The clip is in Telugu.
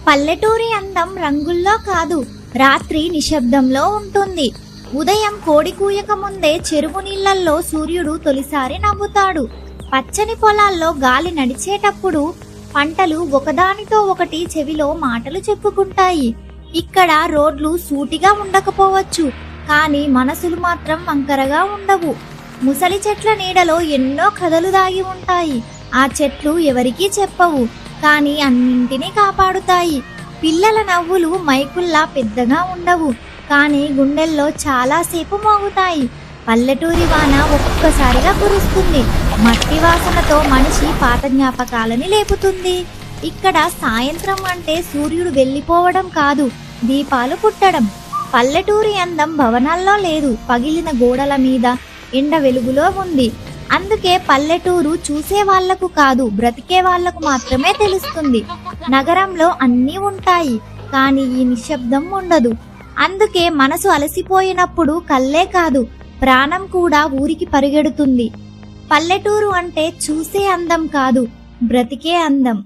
పల్లెటూరి అందం రంగుల్లో కాదు, రాత్రి నిశ్శబ్దంలో ఉంటుంది. ఉదయం కోడి కూయక ముందే చెరువు నీళ్లల్లో సూర్యుడు తొలిసారి నవ్వుతాడు. పచ్చని పొలాల్లో గాలి నడిచేటప్పుడు పంటలు ఒకదానితో ఒకటి చెవిలో మాటలు చెప్పుకుంటాయి. ఇక్కడ రోడ్లు సూటిగా ఉండకపోవచ్చు, కానీ మనసులు మాత్రం వంకరగా ఉండవు. ముసలి చెట్ల నీడలో ఎన్నో కథలు దాగి ఉంటాయి. ఆ చెట్లు ఎవరికీ చెప్పవు, కానీ అన్నింటినీ కాపాడుతాయి. పిల్లల నవ్వులు మైకుల్లా పెద్దగా ఉండవు, కానీ గుండెల్లో చాలాసేపు మోగుతాయి. పల్లెటూరి వాన ఒక్కసారిగా కురుస్తుంది. మట్టి వాసనతో మనిషి పాత జ్ఞాపకాలని లేపుతుంది. ఇక్కడ సాయంత్రం అంటే సూర్యుడు వెళ్ళిపోవడం కాదు, దీపాలు పుట్టడం. పల్లెటూరి అందం భవనాల్లో లేదు, పగిలిన గోడల మీద ఎండ వెలుగులో ఉంది. అందుకే పల్లెటూరు చూసే వాళ్లకు కాదు, బ్రతికే వాళ్లకు మాత్రమే తెలుస్తుంది. నగరంలో అన్నీ ఉంటాయి, కానీ ఈ నిశ్శబ్దం ఉండదు. అందుకే మనసు అలసిపోయినప్పుడు కళ్ళే కాదు, ప్రాణం కూడా ఊరికి పరిగెడుతుంది. పల్లెటూరు అంటే చూసే అందం కాదు, బ్రతికే అందం.